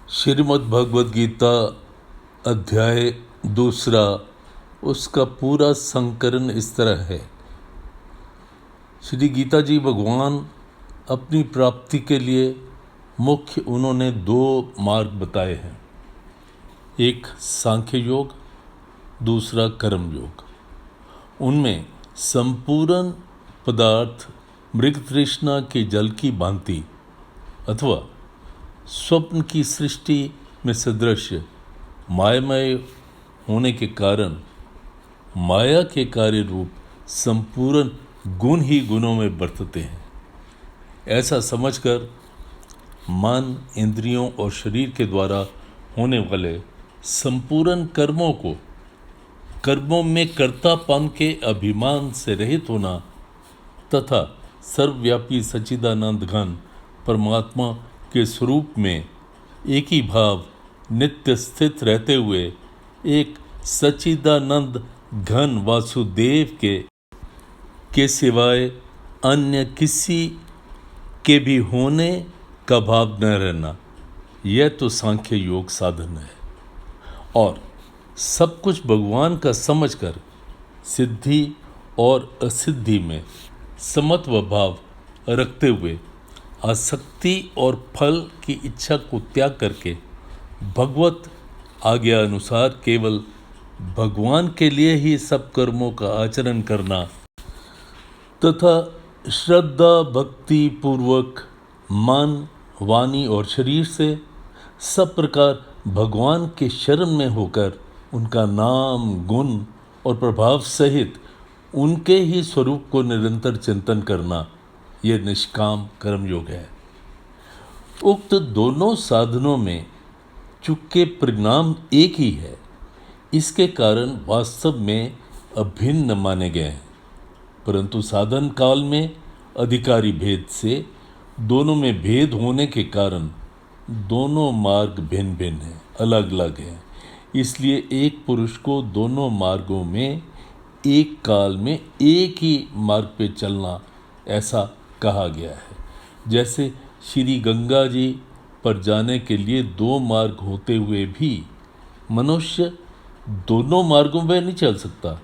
श्रीमद् भगवद गीता अध्याय दूसरा, उसका पूरा संकलन इस तरह है। श्री गीता जी भगवान अपनी प्राप्ति के लिए मुख्य उन्होंने दो मार्ग बताए हैं, एक सांख्य योग, दूसरा कर्म योग। उनमें संपूर्ण पदार्थ मृग तृष्णा के जल की भांति अथवा स्वप्न की सृष्टि में सदृश मायामय होने के कारण माया के कार्य रूप संपूर्ण गुण ही गुणों में बरतते हैं। ऐसा समझकर मन, इंद्रियों और शरीर के द्वारा होने वाले संपूर्ण कर्मों को कर्मों में कर्तापन के अभिमान से रहित होना तथा सर्वव्यापी सच्चिदानंद घन परमात्मा के स्वरूप में एक ही भाव नित्य स्थित रहते हुए एक सच्चिदानंद घन वासुदेव के सिवाय अन्य किसी के भी होने का भाव न रहना, यह तो सांख्य योग साधन है। और सब कुछ भगवान का समझकर सिद्धि और असिद्धि में समत्व भाव रखते हुए आसक्ति और फल की इच्छा को त्याग करके भगवत आज्ञा अनुसार केवल भगवान के लिए ही सब कर्मों का आचरण करना तथा श्रद्धा भक्ति पूर्वक मन, वाणी और शरीर से सब प्रकार भगवान के शरण में होकर उनका नाम, गुण और प्रभाव सहित उनके ही स्वरूप को निरंतर चिंतन करना, यह निष्काम कर्मयोग है। उक्त दोनों साधनों में चूंकि परिणाम एक ही है, इसके कारण वास्तव में अभिन्न माने गए हैं, परंतु साधन काल में अधिकारी भेद से दोनों में भेद होने के कारण दोनों मार्ग भिन्न भिन्न हैं, अलग अलग हैं। इसलिए एक पुरुष को दोनों मार्गों में एक काल में एक ही मार्ग पे चलना ऐसा कहा गया है। जैसे श्री गंगा जी पर जाने के लिए दो मार्ग होते हुए भी मनुष्य दोनों मार्गों में नहीं चल सकता,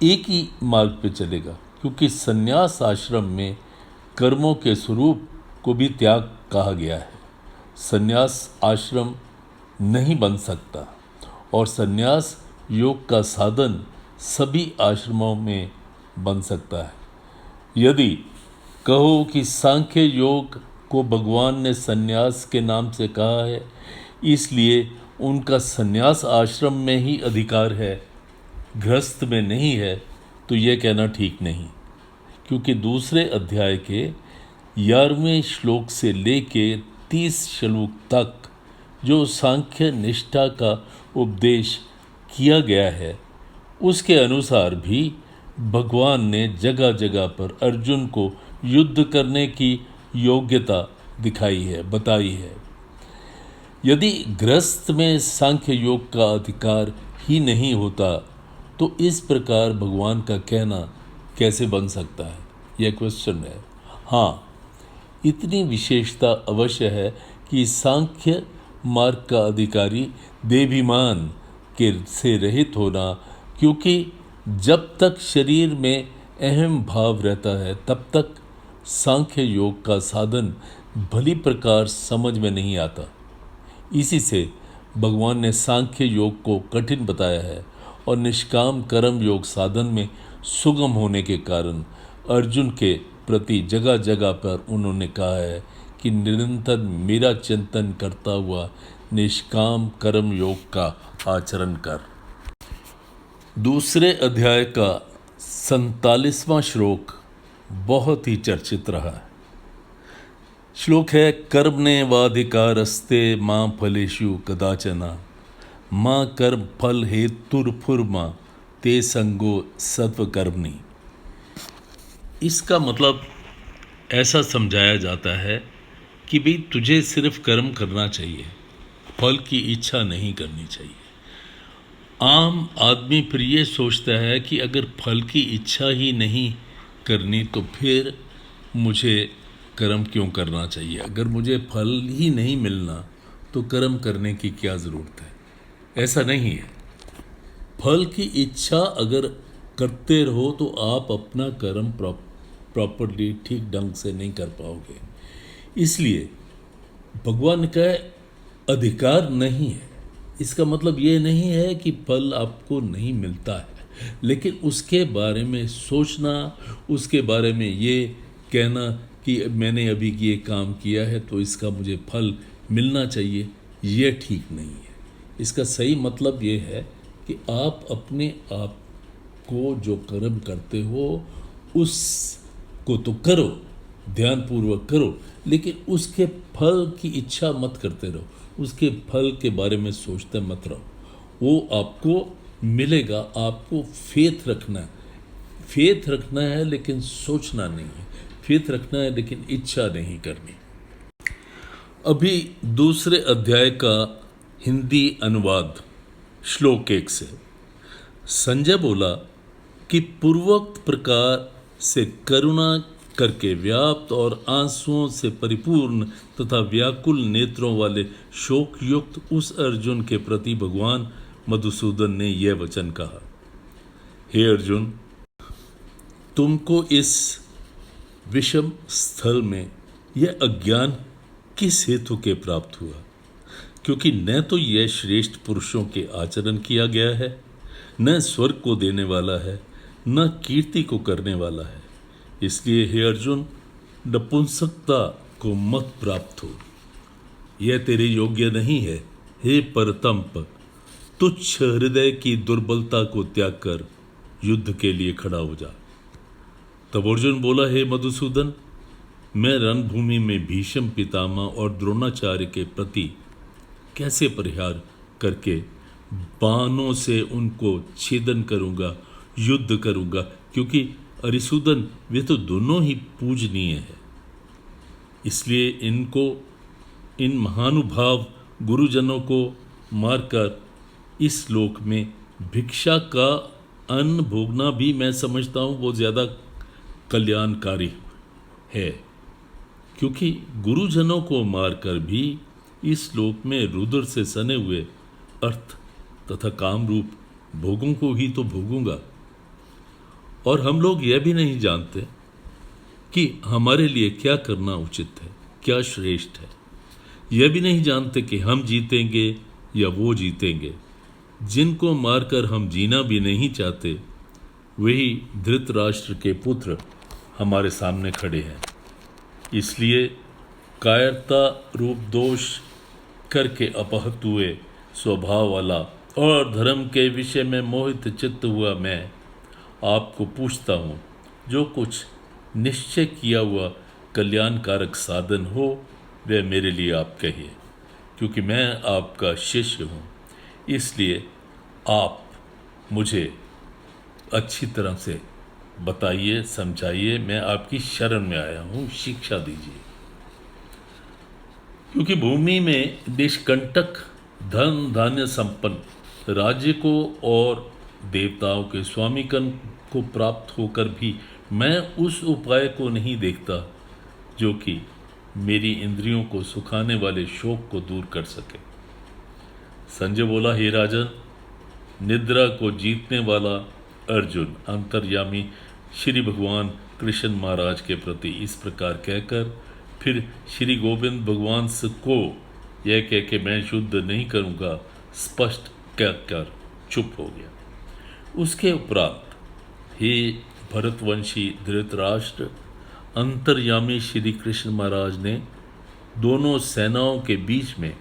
एक ही मार्ग पे चलेगा, क्योंकि संन्यास आश्रम में कर्मों के स्वरूप को भी त्याग कहा गया है। संन्यास आश्रम नहीं बन सकता और संन्यास योग का साधन सभी आश्रमों में बन सकता है। यदि कहो कि सांख्य योग को भगवान ने संन्यास के नाम से कहा है, इसलिए उनका संन्यास आश्रम में ही अधिकार है, गृहस्थ में नहीं है, तो यह कहना ठीक नहीं, क्योंकि दूसरे अध्याय के 11वें श्लोक से लेके 30 श्लोक तक जो सांख्य निष्ठा का उपदेश किया गया है, उसके अनुसार भी भगवान ने जगह जगह पर अर्जुन को युद्ध करने की योग्यता दिखाई है, बताई है। यदि गृहस्थ में सांख्य योग का अधिकार ही नहीं होता तो इस प्रकार भगवान का कहना कैसे बन सकता है, यह क्वेश्चन है। हाँ, इतनी विशेषता अवश्य है कि सांख्य मार्ग का अधिकारी देभिमान के से रहित होना, क्योंकि जब तक शरीर में अहम भाव रहता है तब तक सांख्य योग का साधन भली प्रकार समझ में नहीं आता। इसी से भगवान ने सांख्य योग को कठिन बताया है और निष्काम कर्म योग साधन में सुगम होने के कारण अर्जुन के प्रति जगह जगह पर उन्होंने कहा है कि निरंतर मेरा चिंतन करता हुआ निष्काम कर्म योग का आचरण कर। दूसरे अध्याय का 47वां श्लोक बहुत ही चर्चित रहा है। श्लोक है, कर्मण्येवाधिकारस्ते मां फलेषु कदाचन मां कर्म फल हेतुर्फुर्मा ते संगो सत्वकर्मणि। इसका मतलब ऐसा समझाया जाता है कि भाई तुझे सिर्फ कर्म करना चाहिए, फल की इच्छा नहीं करनी चाहिए। आम आदमी फिर ये सोचता है कि अगर फल की इच्छा ही नहीं करनी तो फिर मुझे कर्म क्यों करना चाहिए, अगर मुझे फल ही नहीं मिलना तो कर्म करने की क्या ज़रूरत है? ऐसा नहीं है। फल की इच्छा अगर करते रहो तो आप अपना कर्म प्रॉपरली ठीक ढंग से नहीं कर पाओगे। इसलिए भगवान का अधिकार नहीं है। इसका मतलब ये नहीं है कि फल आपको नहीं मिलता है, लेकिन उसके बारे में सोचना, उसके बारे में ये कहना कि मैंने अभी ये काम किया है तो इसका मुझे फल मिलना चाहिए, ये ठीक नहीं है। इसका सही मतलब ये है कि आप अपने आप को जो कर्म करते हो उसको तो करो, ध्यानपूर्वक करो, लेकिन उसके फल की इच्छा मत करते रहो, उसके फल के बारे में सोचते मत रहो। वो आपको मिलेगा। आपको फेथ रखना है, फेथ रखना है लेकिन सोचना नहीं है, फेथ रखना है लेकिन इच्छा नहीं करनी। अभी दूसरे अध्याय का हिंदी अनुवाद श्लोक 1 से। संजय बोला कि पूर्वोक्त प्रकार से करुणा करके व्याप्त और आंसुओं से परिपूर्ण तथा व्याकुल नेत्रों वाले शोक युक्त उस अर्जुन के प्रति भगवान मधुसूदन ने यह वचन कहा, हे अर्जुन, तुमको इस विषम स्थल में यह अज्ञान किस हेतु के प्राप्त हुआ? क्योंकि न तो यह श्रेष्ठ पुरुषों के आचरण किया गया है, न स्वर्ग को देने वाला है, न कीर्ति को करने वाला है। इसलिए हे अर्जुन, नपुंसकता को मत प्राप्त हो, यह तेरे योग्य नहीं है। हे परतंप, तुच्छ हृदय की दुर्बलता को त्याग कर युद्ध के लिए खड़ा हो जा। तब अर्जुन बोला, हे मधुसूदन, मैं रणभूमि में भीष्म पितामह और द्रोणाचार्य के प्रति कैसे परिहार करके बाणों से उनको छेदन करूंगा, युद्ध करूंगा, क्योंकि अरिसूदन वे तो दोनों ही पूजनीय है। इसलिए इनको, इन महानुभाव गुरुजनों को मारकर इस लोक में भिक्षा का अन्न भोगना भी मैं समझता हूँ वो ज़्यादा कल्याणकारी है, क्योंकि गुरुजनों को मारकर भी इस लोक में रुद्र से सने हुए अर्थ तथा काम रूप भोगों को ही तो भोगूंगा। और हम लोग यह भी नहीं जानते कि हमारे लिए क्या करना उचित है, क्या श्रेष्ठ है। यह भी नहीं जानते कि हम जीतेंगे या वो जीतेंगे। जिनको मारकर हम जीना भी नहीं चाहते, वही धृतराष्ट्र के पुत्र हमारे सामने खड़े हैं। इसलिए कायरता रूप दोष करके अपहत हुए स्वभाव वाला और धर्म के विषय में मोहित चित्त हुआ मैं आपको पूछता हूँ, जो कुछ निश्चय किया हुआ कल्याणकारक साधन हो वह मेरे लिए आप कहिए, क्योंकि मैं आपका शिष्य हूँ। इसलिए आप मुझे अच्छी तरह से बताइए, समझाइए। मैं आपकी शरण में आया हूँ, शिक्षा दीजिए। क्योंकि भूमि में निष्कंटक धन धान्य संपन्न राज्य को और देवताओं के स्वामीकन को प्राप्त होकर भी मैं उस उपाय को नहीं देखता जो कि मेरी इंद्रियों को सुखाने वाले शोक को दूर कर सके। संजय बोला, हे राजन, निद्रा को जीतने वाला अर्जुन अंतर्यामी श्री भगवान कृष्ण महाराज के प्रति इस प्रकार कहकर फिर श्री गोविंद भगवान को यह कह के मैं युद्ध नहीं करूँगा स्पष्ट कहकर चुप हो गया। उसके उपरांत हे भरतवंशी धृतराष्ट्र, अंतर्यामी श्री कृष्ण महाराज ने दोनों सेनाओं के बीच में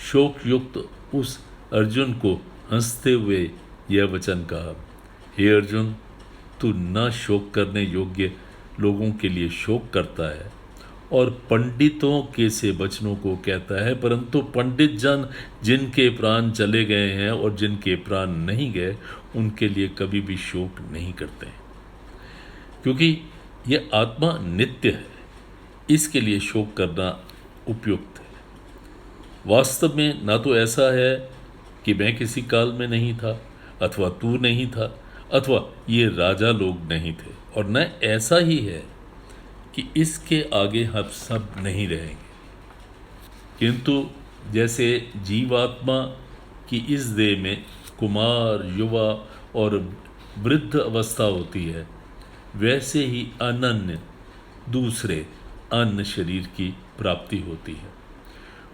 शोक युक्त उस अर्जुन को हंसते हुए यह वचन कहा, हे अर्जुन, तू न शोक करने योग्य लोगों के लिए शोक करता है और पंडितों के से वचनों को कहता है, परंतु पंडित जन जिनके प्राण चले गए हैं और जिनके प्राण नहीं गए उनके लिए कभी भी शोक नहीं करते हैं, क्योंकि यह आत्मा नित्य है। इसके लिए शोक करना उपयुक्त है। वास्तव में ना तो ऐसा है कि मैं किसी काल में नहीं था अथवा तू नहीं था अथवा ये राजा लोग नहीं थे, और न ऐसा ही है कि इसके आगे हम सब नहीं रहेंगे, किंतु जैसे जीवात्मा की इस देह में कुमार, युवा और वृद्ध अवस्था होती है, वैसे ही अनन्य दूसरे अन्य शरीर की प्राप्ति होती है।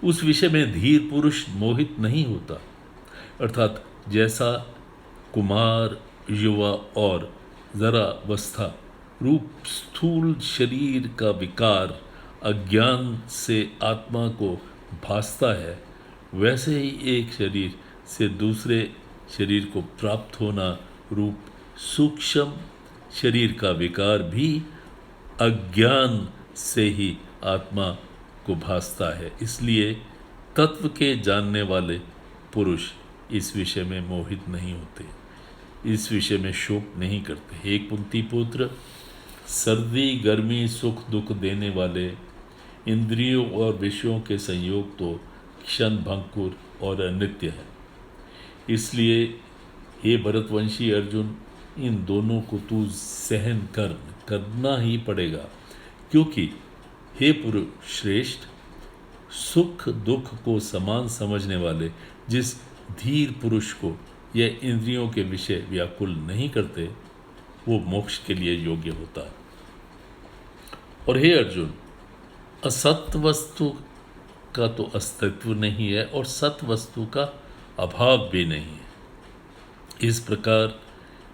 उस विषय में धीर पुरुष मोहित नहीं होता, अर्थात जैसा कुमार, युवा और जरावस्था रूप स्थूल शरीर का विकार अज्ञान से आत्मा को भासता है, वैसे ही एक शरीर से दूसरे शरीर को प्राप्त होना रूप सूक्ष्म शरीर का विकार भी अज्ञान से ही आत्मा को भासता है। इसलिए तत्व के जानने वाले पुरुष इस विषय में मोहित नहीं होते, इस विषय में शोक नहीं करते। एक पंक्ति पुत्र, सर्दी गर्मी सुख दुख देने वाले इंद्रियों और विषयों के संयोग तो क्षण भंगुर और अनित्य है। इसलिए हे भरतवंशी अर्जुन, इन दोनों को तू सहन करना ही पड़ेगा, क्योंकि हे पुरुष श्रेष्ठ, सुख दुख को समान समझने वाले जिस धीर पुरुष को यह इंद्रियों के विषय व्याकुल नहीं करते, वो मोक्ष के लिए योग्य होता है। और हे अर्जुन, असत वस्तु का तो अस्तित्व नहीं है और सत वस्तु का अभाव भी नहीं है। इस प्रकार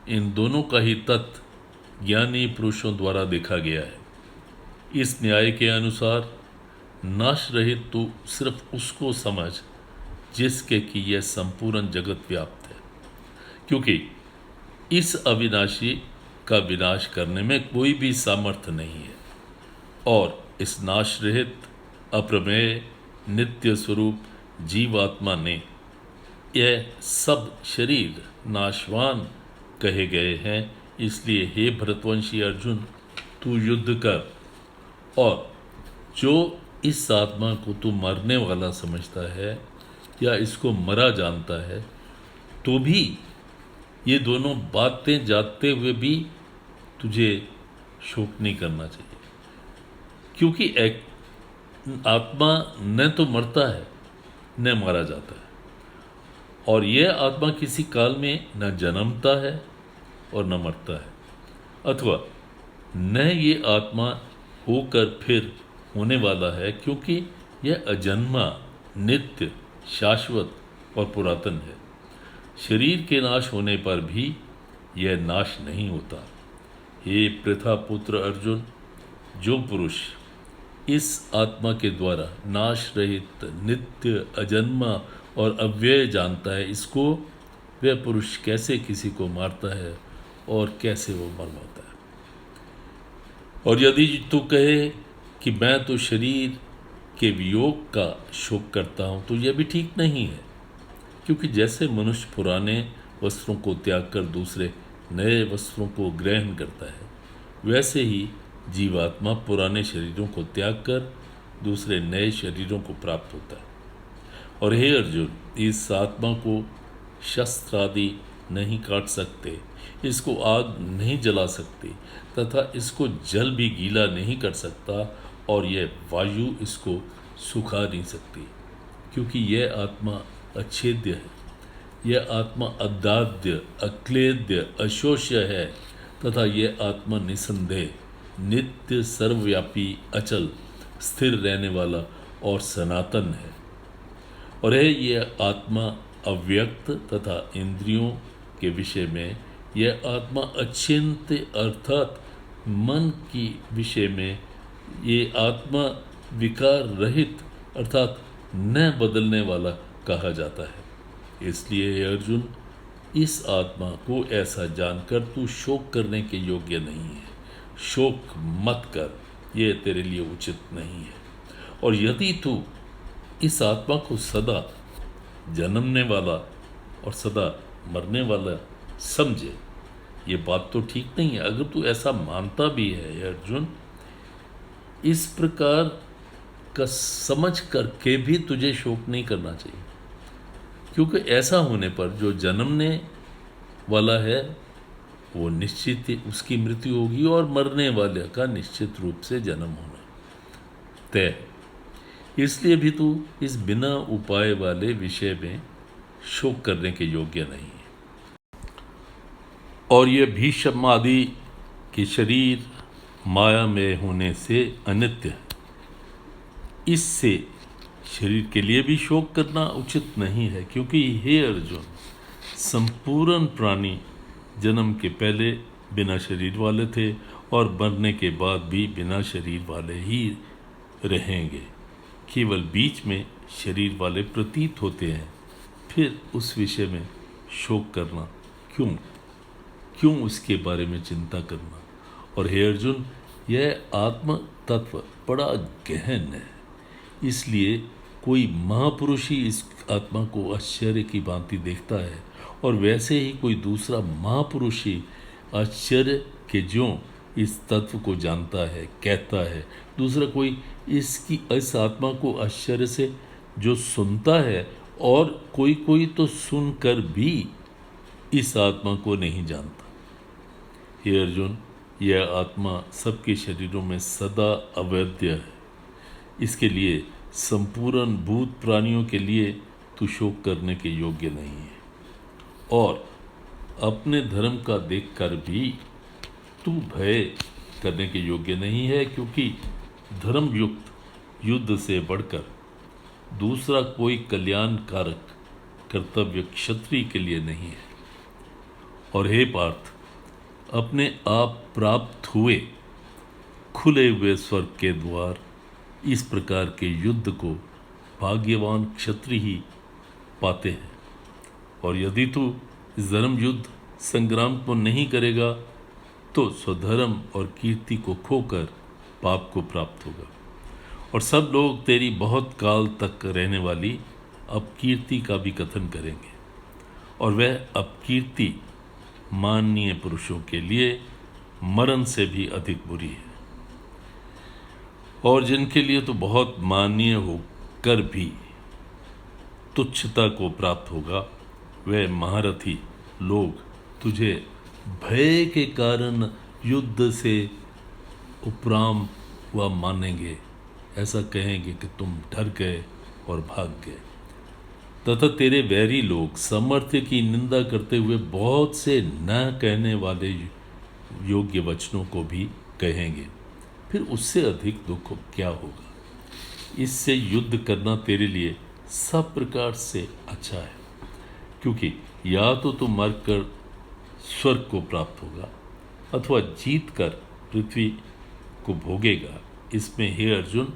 इन दोनों का ही तत्व ज्ञानी पुरुषों द्वारा देखा गया है। इस न्याय के अनुसार नाश रहित तू सिर्फ उसको समझ जिसके कि यह संपूर्ण जगत व्याप्त है, क्योंकि इस अविनाशी का विनाश करने में कोई भी सामर्थ्य नहीं है। और इस नाश रहित अप्रमेय नित्य स्वरूप जीवात्मा ने यह सब शरीर नाशवान कहे गए हैं। इसलिए हे भरतवंशी अर्जुन, तू युद्ध कर, और जो इस आत्मा को तू मरने वाला समझता है या इसको मरा जानता है, तो भी ये दोनों बातें जानते हुए भी तुझे शोक नहीं करना चाहिए, क्योंकि एक आत्मा न तो मरता है न मारा जाता है, और यह आत्मा किसी काल में न जन्मता है और न मरता है, अथवा न ये आत्मा होकर फिर होने वाला है, क्योंकि यह अजन्मा, नित्य, शाश्वत और पुरातन है। शरीर के नाश होने पर भी यह नाश नहीं होता। हे पृथा पुत्र अर्जुन, जो पुरुष इस आत्मा के द्वारा नाश रहित, नित्य, अजन्मा और अव्यय जानता है, इसको वह पुरुष कैसे किसी को मारता है और कैसे वो मरवाता है। और यदि तू कहे कि मैं तो शरीर के वियोग का शोक करता हूँ, तो यह भी ठीक नहीं है, क्योंकि जैसे मनुष्य पुराने वस्त्रों को त्याग कर दूसरे नए वस्त्रों को ग्रहण करता है, वैसे ही जीवात्मा पुराने शरीरों को त्याग कर दूसरे नए शरीरों को प्राप्त होता है। और हे अर्जुन, इस आत्मा को शस्त्र आदि नहीं काट सकते, इसको आग नहीं जला सकती, तथा इसको जल भी गीला नहीं कर सकता, और यह वायु इसको सुखा नहीं सकती, क्योंकि यह आत्मा अच्छेद्य है। यह आत्मा अदाद्य, अक्लेद्य, अशोष्य है, तथा यह आत्मा निसंदेह, नित्य, सर्वव्यापी, अचल, स्थिर रहने वाला और सनातन है। और है यह आत्मा अव्यक्त तथा इंद्रियों के विषय में यह आत्मा अचिंत्य, अर्थात मन की विषय में ये आत्मा विकार रहित, अर्थात न बदलने वाला कहा जाता है। इसलिए अर्जुन, इस आत्मा को ऐसा जानकर तू शोक करने के योग्य नहीं है। शोक मत कर, ये तेरे लिए उचित नहीं है। और यदि तू इस आत्मा को सदा जन्मने वाला और सदा मरने वाला समझे, ये बात तो ठीक नहीं है। अगर तू ऐसा मानता भी है अर्जुन, इस प्रकार का समझ करके भी तुझे शोक नहीं करना चाहिए, क्योंकि ऐसा होने पर जो जन्मने वाला है वो निश्चित ही उसकी मृत्यु होगी, और मरने वाले का निश्चित रूप से जन्म होना तय है। इसलिए भी तू इस बिना उपाय वाले विषय में शोक करने के योग्य नहीं है। और यह भीष्म आदि के शरीर माया में होने से अनित्य है, इससे शरीर के लिए भी शोक करना उचित नहीं है, क्योंकि हे अर्जुन, संपूर्ण प्राणी जन्म के पहले बिना शरीर वाले थे और मरने के बाद भी बिना शरीर वाले ही रहेंगे, केवल बीच में शरीर वाले प्रतीत होते हैं। फिर उस विषय में शोक करना क्यों उसके बारे में चिंता करना। और हे अर्जुन, यह आत्म तत्व बड़ा गहन है, इसलिए कोई महापुरुष ही इस आत्मा को आश्चर्य की भांति देखता है, और वैसे ही कोई दूसरा महापुरुष ही आश्चर्य के ज्यों इस तत्व को जानता है, कहता है। दूसरा कोई इस आत्मा को आश्चर्य से जो सुनता है, और कोई तो सुनकर भी इस आत्मा को नहीं जानता। हे अर्जुन, यह आत्मा सबके शरीरों में सदा अवैध है, इसके लिए संपूर्ण भूत प्राणियों के लिए तू शोक करने के योग्य नहीं है, और अपने धर्म का देखकर भी तू भय करने के योग्य नहीं है, क्योंकि धर्म युक्त युद्ध से बढ़कर दूसरा कोई कल्याणकारक कर्तव्य क्षत्रिय के लिए नहीं है। और हे पार्थ, अपने आप प्राप्त हुए खुले हुए स्वर्ग के द्वार इस प्रकार के युद्ध को भाग्यवान क्षत्रिय ही पाते हैं। और यदि तू इस धर्म युद्ध संग्राम को नहीं करेगा तो स्वधर्म और कीर्ति को खोकर पाप को प्राप्त होगा, और सब लोग तेरी बहुत काल तक रहने वाली अपकीर्ति का भी कथन करेंगे, और वह अपकीर्ति माननीय पुरुषों के लिए मरण से भी अधिक बुरी है। और जिनके लिए तो बहुत माननीय होकर भी तुच्छता को प्राप्त होगा, वह महारथी लोग तुझे भय के कारण युद्ध से उपराम हुआ मानेंगे, ऐसा कहेंगे कि तुम डर गए और भाग गए। तथा तेरे वैरी लोग सामर्थ्य की निंदा करते हुए बहुत से न कहने वाले योग्य वचनों को भी कहेंगे। फिर उससे अधिक दुख क्या होगा। इससे युद्ध करना तेरे लिए सब प्रकार से अच्छा है, क्योंकि या तो तू मरकर स्वर्ग को प्राप्त होगा अथवा जीत कर पृथ्वी को भोगेगा। इसमें हे अर्जुन,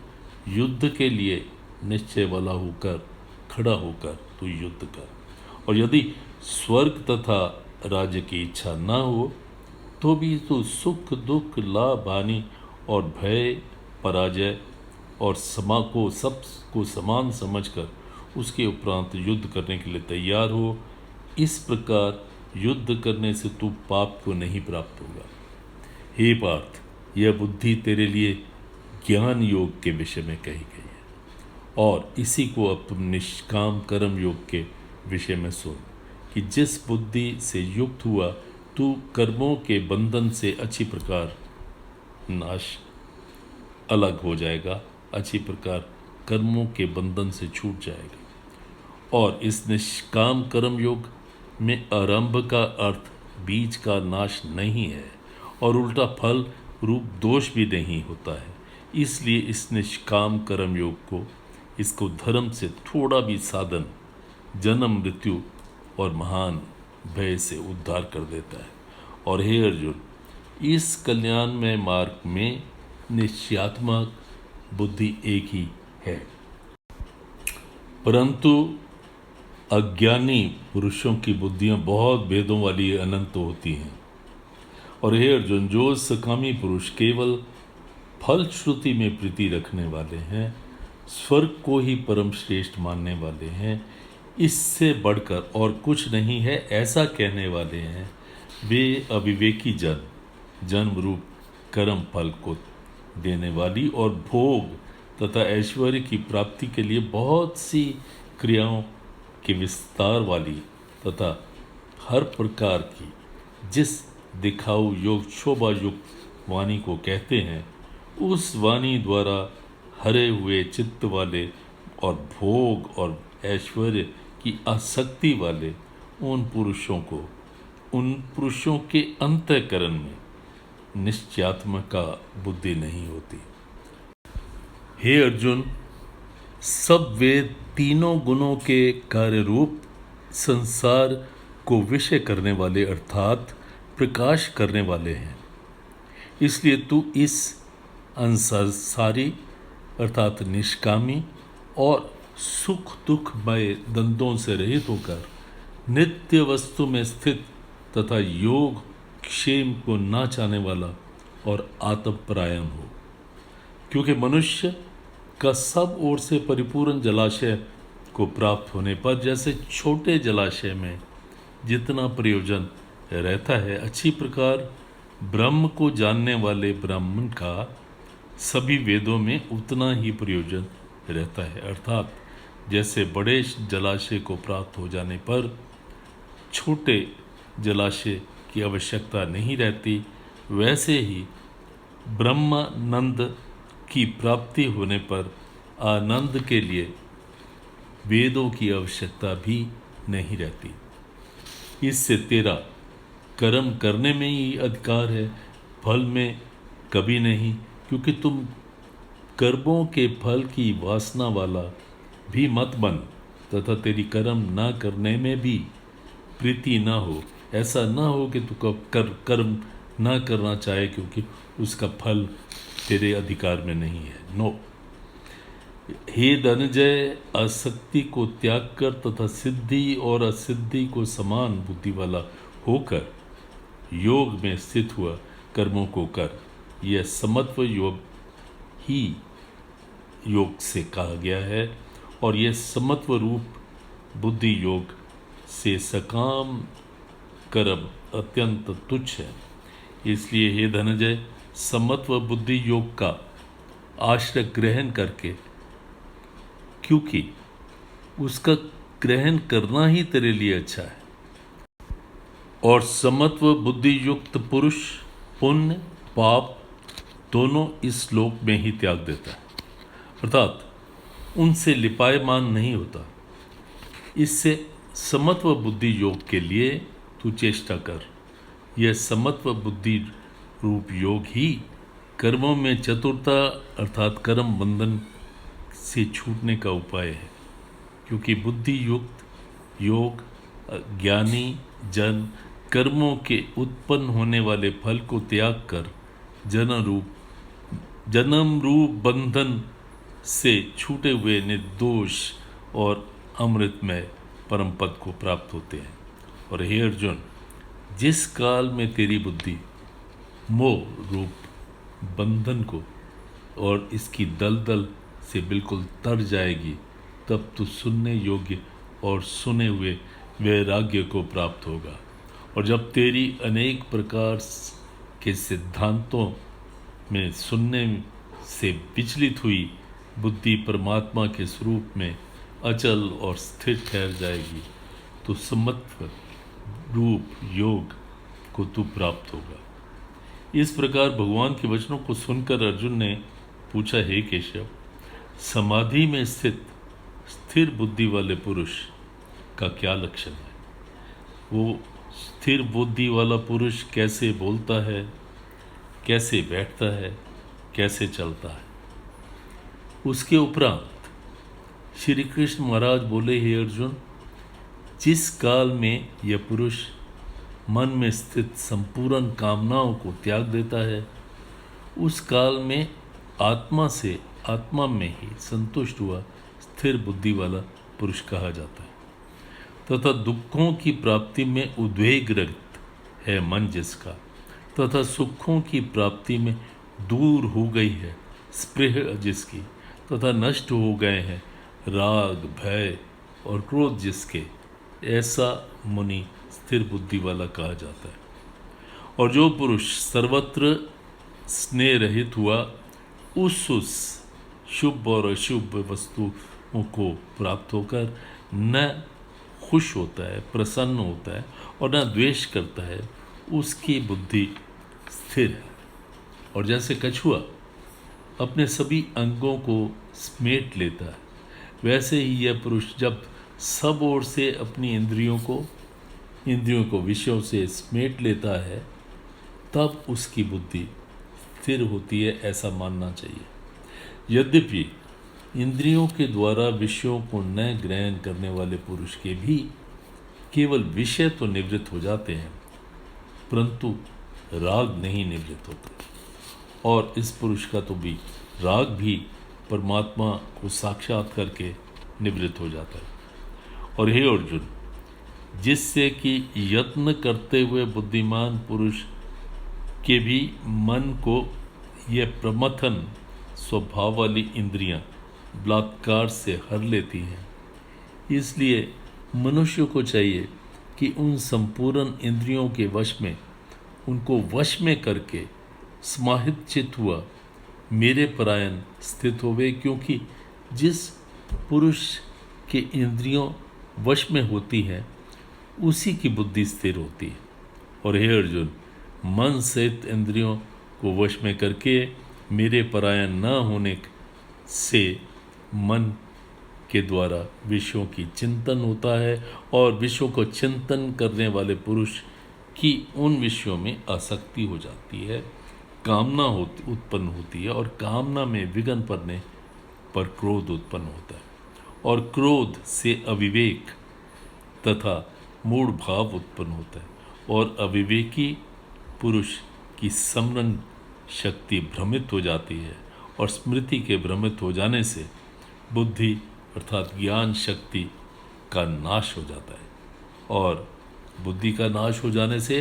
युद्ध के लिए निश्चय वाला होकर खड़ा होकर तू युद्ध कर। और यदि स्वर्ग तथा राज्य की इच्छा न हो तो भी तू सुख दुख लाभ हानि और भय पराजय और सबको समान समझकर उसके उपरांत युद्ध करने के लिए तैयार हो। इस प्रकार युद्ध करने से तू पाप को नहीं प्राप्त होगा। हे पार्थ, यह बुद्धि तेरे लिए ज्ञान योग के विषय में कही गई है, और इसी को अब तुम निष्काम कर्म योग के विषय में सुन कि जिस बुद्धि से युक्त हुआ तू कर्मों के बंधन से अच्छी प्रकार अलग हो जाएगा, अच्छी प्रकार कर्मों के बंधन से छूट जाएगा। और इस निष्काम कर्म योग में आरंभ का अर्थ बीज का नाश नहीं है, और उल्टा फल रूप दोष भी नहीं होता है। इसलिए इस निष्काम कर्म योग को, इसको धर्म से थोड़ा भी साधन जन्म मृत्यु और महान भय से उद्धार कर देता है। और हे अर्जुन, इस कल्याणमय मार्ग में निश्चयात्मक बुद्धि एक ही है, परंतु अज्ञानी पुरुषों की बुद्धियां बहुत भेदों वाली अनंत होती हैं। और हे अर्जुन, जो सकामी पुरुष केवल फल श्रुति में प्रीति रखने वाले हैं, स्वर्ग को ही परम श्रेष्ठ मानने वाले हैं, इससे बढ़कर और कुछ नहीं है ऐसा कहने वाले हैं, वे अविवेकी जन्म रूप कर्म फल को देने वाली और भोग तथा ऐश्वर्य की प्राप्ति के लिए बहुत सी क्रियाओं के विस्तार वाली तथा हर प्रकार की जिस दिखाऊ योग शोभा युक्त वाणी को कहते हैं, उस वाणी द्वारा हरे हुए चित्त वाले और भोग और ऐश्वर्य की आसक्ति वाले उन पुरुषों के अंतःकरण में निश्चयात्मका बुद्धि नहीं होती। हे अर्जुन, सब वे तीनों गुणों के कार्य रूप संसार को विषय करने वाले अर्थात प्रकाश करने वाले हैं। इसलिए तू इस अंसारी अर्थात निष्कामी और सुख दुखमय द्वंद्वों से रहित होकर नित्य वस्तु में स्थित तथा योग क्षेम को ना चाहने वाला और आत्मपरायण हो। क्योंकि मनुष्य का सब ओर से परिपूर्ण जलाशय को प्राप्त होने पर जैसे छोटे जलाशय में जितना प्रयोजन रहता है, अच्छी प्रकार ब्रह्म को जानने वाले ब्राह्मण का सभी वेदों में उतना ही प्रयोजन रहता है। अर्थात जैसे बड़े जलाशय को प्राप्त हो जाने पर छोटे जलाशय की आवश्यकता नहीं रहती, वैसे ही ब्रह्मानंद की प्राप्ति होने पर आनंद के लिए वेदों की आवश्यकता भी नहीं रहती। इससे तेरा कर्म करने में ही अधिकार है, फल में कभी नहीं, क्योंकि तुम कर्मों के फल की वासना वाला भी मत बन तथा तेरी कर्म ना करने में भी प्रीति ना हो। ऐसा ना हो कि तू कर्म ना करना चाहे क्योंकि उसका फल तेरे अधिकार में नहीं है। नो, हे धनंजय, आसक्ति को त्याग कर तथा सिद्धि और असिद्धि को समान बुद्धि वाला होकर योग में स्थित हुआ कर्मों को कर। यह समत्व योग ही योग से कहा गया है और यह समत्व रूप बुद्धि योग से सकाम कर्म अत्यंत तुच्छ है। इसलिए हे धनंजय, समत्व बुद्धि योग का आश्रय ग्रहण करके, क्योंकि उसका ग्रहण करना ही तेरे लिए अच्छा है। और समत्व बुद्धि युक्त पुरुष पुण्य पाप दोनों इस लोक में ही त्याग देता है, अर्थात उनसे लिपायमान नहीं होता। इससे समत्व बुद्धि योग के लिए तू चेष्टा कर। यह समत्व बुद्धि रूप योग ही कर्मों में चतुरता अर्थात कर्म बंधन से छूटने का उपाय है। क्योंकि बुद्धि युक्त योग ज्ञानी जन कर्मों के उत्पन्न होने वाले फल को त्याग कर जन्म रूप बंधन से छूटे हुए निर्दोष और अमृतमय परम पद को प्राप्त होते हैं। और हे अर्जुन, जिस काल में तेरी बुद्धि मोह रूप बंधन को और इसकी दलदल से बिल्कुल तर जाएगी, तब तू सुनने योग्य और सुने हुए वैराग्य को प्राप्त होगा। और जब तेरी अनेक प्रकार के सिद्धांतों में सुनने से विचलित हुई बुद्धि परमात्मा के स्वरूप में अचल और स्थिर ठहर जाएगी, तो समत्व रूप योग को तू प्राप्त होगा। इस प्रकार भगवान के वचनों को सुनकर अर्जुन ने पूछा, हे केशव, समाधि में स्थित स्थिर बुद्धि वाले पुरुष का क्या लक्षण है? वो स्थिर बुद्धि वाला पुरुष कैसे बोलता है, कैसे बैठता है, कैसे चलता है? उसके उपरांत श्री कृष्ण महाराज बोले, हे अर्जुन, जिस काल में यह पुरुष मन में स्थित संपूर्ण कामनाओं को त्याग देता है, उस काल में आत्मा में ही संतुष्ट हुआ स्थिर बुद्धि वाला पुरुष कहा जाता है। तथा दुखों की प्राप्ति में उद्वेग रहित है मन जिसका, तथा सुखों की प्राप्ति में दूर हो गई है स्पृह जिसकी, तथा नष्ट हो गए हैं राग भय और क्रोध जिसके, ऐसा मुनि स्थिर बुद्धि वाला कहा जाता है। और जो पुरुष सर्वत्र स्नेह रहित हुआ उस शुभ और अशुभ वस्तुओं को प्राप्त होकर न खुश होता है, प्रसन्न होता है और न द्वेष करता है, उसकी बुद्धि स्थिर है। और जैसे कछुआ अपने सभी अंगों को समेट लेता है, वैसे ही यह पुरुष जब सब ओर से अपनी इंद्रियों को विषयों से समेट लेता है, तब उसकी बुद्धि स्थिर होती है, ऐसा मानना चाहिए। यद्यपि इंद्रियों के द्वारा विषयों को न ग्रहण करने वाले पुरुष के भी केवल विषय तो निवृत्त हो जाते हैं, परंतु राग नहीं निवृत्त होते, और इस पुरुष का तो भी राग भी परमात्मा को साक्षात करके निवृत्त हो जाता है। और हे अर्जुन, जिससे कि यत्न करते हुए बुद्धिमान पुरुष के भी मन को यह प्रमथन स्वभाव वाली इंद्रियां बलात्कार से हर लेती हैं। इसलिए मनुष्य को चाहिए कि उन संपूर्ण इंद्रियों के वश में, उनको वश में करके समाहित चित्त हुआ मेरे परायण स्थित होवे, क्योंकि जिस पुरुष के इंद्रियों वश में होती हैं उसी की बुद्धि स्थिर होती है। और हे अर्जुन, मन सहित इंद्रियों को वश में करके मेरे परायण न होने से मन के द्वारा विषयों की चिंतन होता है, और विषयों को चिंतन करने वाले पुरुष की उन विषयों में आसक्ति हो जाती है, कामना उत्पन्न होती है, और कामना में विघ्न पड़ने पर क्रोध उत्पन्न होता है, और क्रोध से अविवेक तथा मूढ़ भाव उत्पन्न होता है, और अविवेकी पुरुष की स्मरण शक्ति भ्रमित हो जाती है, और स्मृति के भ्रमित हो जाने से बुद्धि अर्थात ज्ञान शक्ति का नाश हो जाता है, और बुद्धि का नाश हो जाने से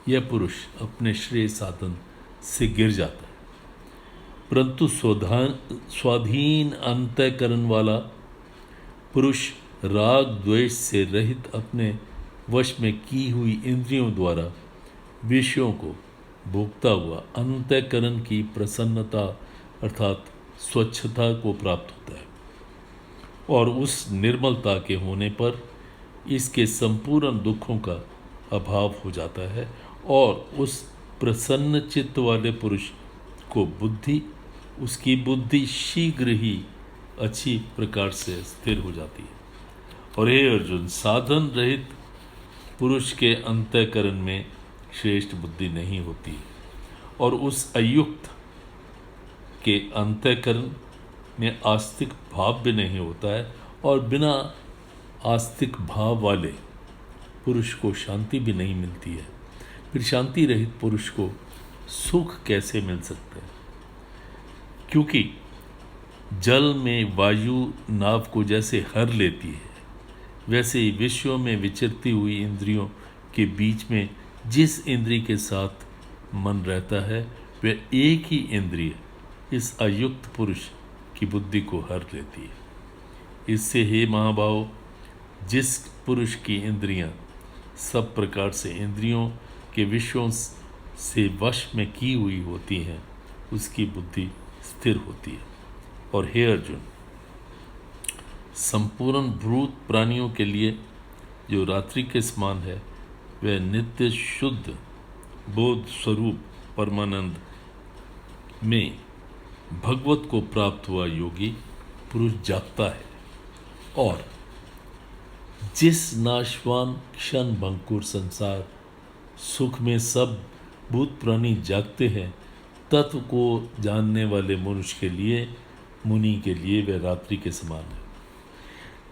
यह पुरुष अपने श्रेय साधन से गिर जाता है। परंतु स्वाधीन अंतःकरण वाला पुरुष राग द्वेष से रहित अपने वश में की हुई इंद्रियों द्वारा विषयों को भोगता हुआ अंतःकरण की प्रसन्नता अर्थात स्वच्छता को प्राप्त होता है, और उस निर्मलता के होने पर इसके संपूर्ण दुखों का अभाव हो जाता है, और उस प्रसन्न चित्त वाले पुरुष को उसकी बुद्धि शीघ्र ही अच्छी प्रकार से स्थिर हो जाती है। और हे अर्जुन, साधन रहित पुरुष के अंतःकरण में श्रेष्ठ बुद्धि नहीं होती, और उस अयुक्त के अंतःकरण में आस्तिक भाव भी नहीं होता है, और बिना आस्तिक भाव वाले पुरुष को शांति भी नहीं मिलती है। फिर शांति रहित पुरुष को सुख कैसे मिल सकता है? क्योंकि जल में वायु नाव को जैसे हर लेती है, वैसे ही विषयों में विचरती हुई इंद्रियों के बीच में जिस इंद्रिय के साथ मन रहता है, वह एक ही इंद्रिय इस अयुक्त पुरुष की बुद्धि को हर लेती है। इससे हे महाभाव, जिस पुरुष की इंद्रियां सब प्रकार से इंद्रियों के विषयों से वश में की हुई होती हैं, उसकी बुद्धि स्थिर होती है। और हे अर्जुन, संपूर्ण भूत प्राणियों के लिए जो रात्रि के समान है, वह नित्य शुद्ध बोध स्वरूप परमानंद में भगवत को प्राप्त हुआ योगी पुरुष जागता है, और जिस नाशवान क्षण भंगुर संसार सुख में सब भूत प्राणी जागते हैं, तत्व को जानने वाले मनुष्य के लिए, मुनि के लिए वह रात्रि के समान है।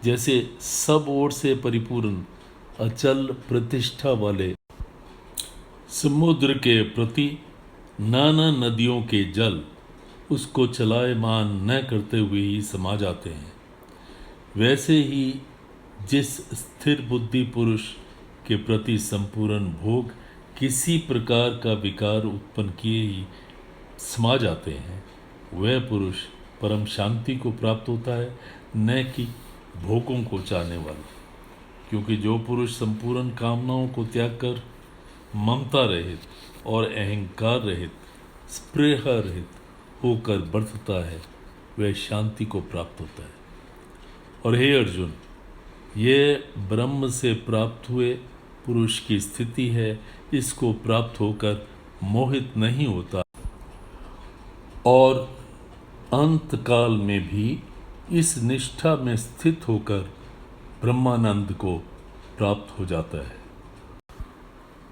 जैसे सब ओर से परिपूर्ण अचल प्रतिष्ठा वाले समुद्र के प्रति नाना नदियों के जल उसको चलायमान न करते हुए ही समा जाते हैं, वैसे ही जिस स्थिर बुद्धि पुरुष के प्रति संपूर्ण भोग किसी प्रकार का विकार उत्पन्न किए ही समा जाते हैं, वह पुरुष परम शांति को प्राप्त होता है, न कि भोगों को चाहने वाला। क्योंकि जो पुरुष संपूर्ण कामनाओं को त्याग कर ममता रहित और अहंकार रहित, स्पृहा रहित होकर बढ़ता है, वह शांति को प्राप्त होता है। और हे अर्जुन, ये ब्रह्म से प्राप्त हुए पुरुष की स्थिति है। इसको प्राप्त होकर मोहित नहीं होता और अंतकाल में भी इस निष्ठा में स्थित होकर ब्रह्मानंद को प्राप्त हो जाता है।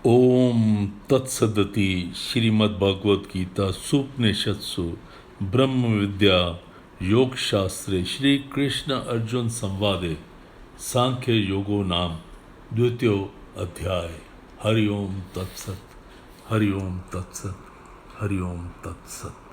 ओम तत्सदति। श्रीमद्भागवत गीता सुपनिषत्सु ब्रह्म विद्या योग शास्त्रे श्री कृष्ण अर्जुन संवादे सांख्य योगो नाम द्वितीयो अध्याय। हरि ओम तत्सत। हरि ओम तत्सत। हरि ओम तत्सत।